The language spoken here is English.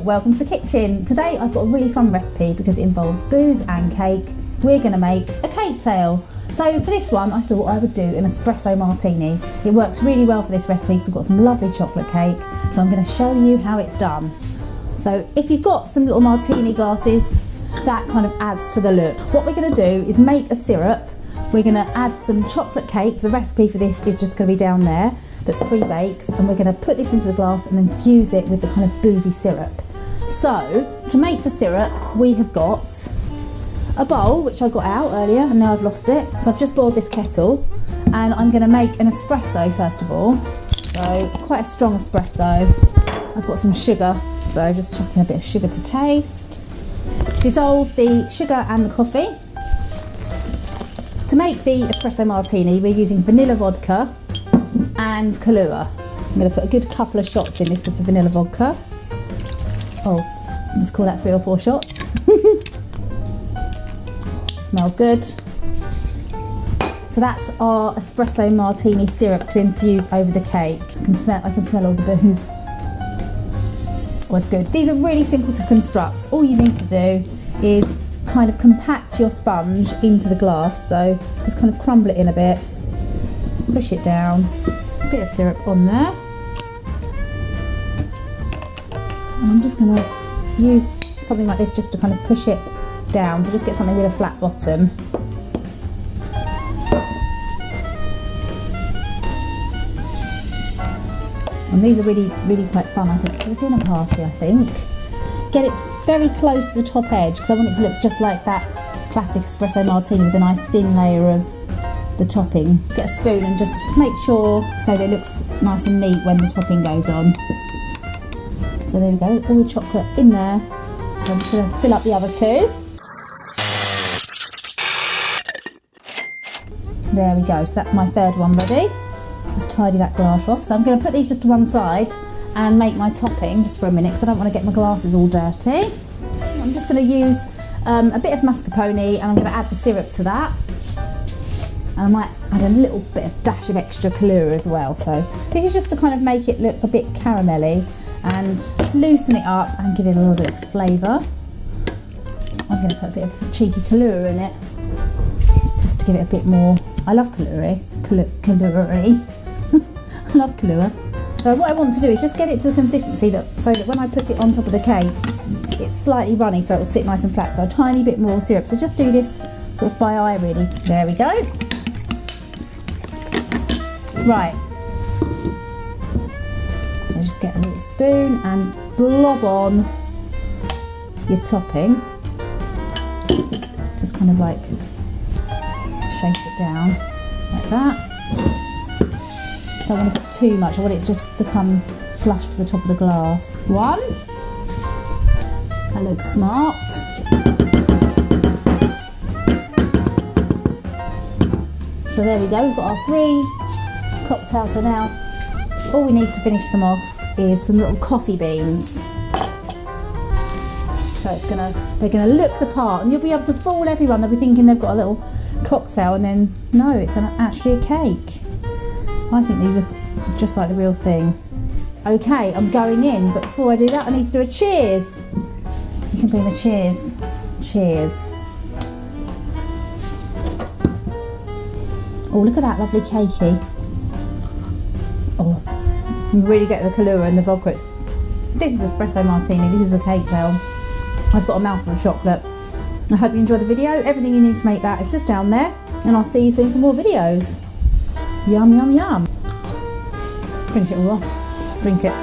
welcome to the kitchen. Today I've got a really fun recipe because it involves booze and cake. We're going to make a cake tail. So for this one I thought I would do an espresso martini. It works really well for this recipe because we've got some lovely chocolate cake. So I'm going to show you how it's done. So if you've got some little martini glasses, that kind of adds to the look. What we're going to do is make a syrup. We're going to add some chocolate cake. The recipe for this is just going to be down there. That's pre-baked, and we're going to put this into the glass and infuse it with the kind of boozy syrup. So to make the syrup we have got a bowl which I got out earlier and now I've lost it. So I've just boiled this kettle and I'm going to make an espresso first of all. So quite a strong espresso. I've got some sugar, so just chucking a bit of sugar to taste. Dissolve the sugar and the coffee. To make the espresso martini we're using vanilla vodka and Kahlua. I'm going to put a good couple of shots in this of the vanilla vodka. Oh, let's call that 3 or 4 shots. Smells good. So that's our espresso martini syrup to infuse over the cake. I can smell all the booze. Oh, it's good. These are really simple to construct. All you need to do is kind of compact your sponge into the glass. So just kind of crumble it in a bit, push it down. A bit of syrup on there, and I'm just going to use something like this just to kind of push it down, so just get something with a flat bottom. And these are really quite fun, I think, for a dinner party. I think get it very close to the top edge because I want it to look just like that classic espresso martini with a nice thin layer of the topping. Just get a spoon and just make sure so that it looks nice and neat when the topping goes on. So there we go, all the chocolate in there. So I'm just going to fill up the other 2. There we go, so that's my 3rd one ready. Just tidy that glass off. So I'm going to put these just to one side and make my topping just for a minute because I don't want to get my glasses all dirty. I'm just going to use a bit of mascarpone and I'm going to add the syrup to that. And I might add a little bit of dash of extra Kahlua as well. So this is just to kind of make it look a bit caramelly and loosen it up and give it a little bit of flavour. I'm going to put a bit of cheeky Kahlua in it just to give it a bit more. I love Kahlua. I love Kahlua. So what I want to do is just get it to the consistency so that when I put it on top of the cake, it's slightly runny so it will sit nice and flat. So a tiny bit more syrup. So just do this sort of by eye really. There we go. Right, so just get a little spoon and blob on your topping. Just kind of like shake it down like that. Don't want to put too much, I want it just to come flush to the top of the glass. 1, that looks smart. So there we go, we've got our 3 cocktails. So now all we need to finish them off is some little coffee beans. So they're gonna look the part and you'll be able to fool everyone. They'll be thinking they've got a little cocktail and then no, it's actually a cake. I think these are just like the real thing. Okay, I'm going in, but before I do that I need to do a cheers. You can bring the cheers. Cheers. Oh, look at that lovely cakey. Oh, you really get the Kahlua and the vodka. This is espresso martini, this is a cake tail. I've got a mouthful of chocolate. I hope you enjoyed the video. Everything you need to make that is just down there. And I'll see you soon for more videos. Yum, yum, yum. Finish it all off. Drink it.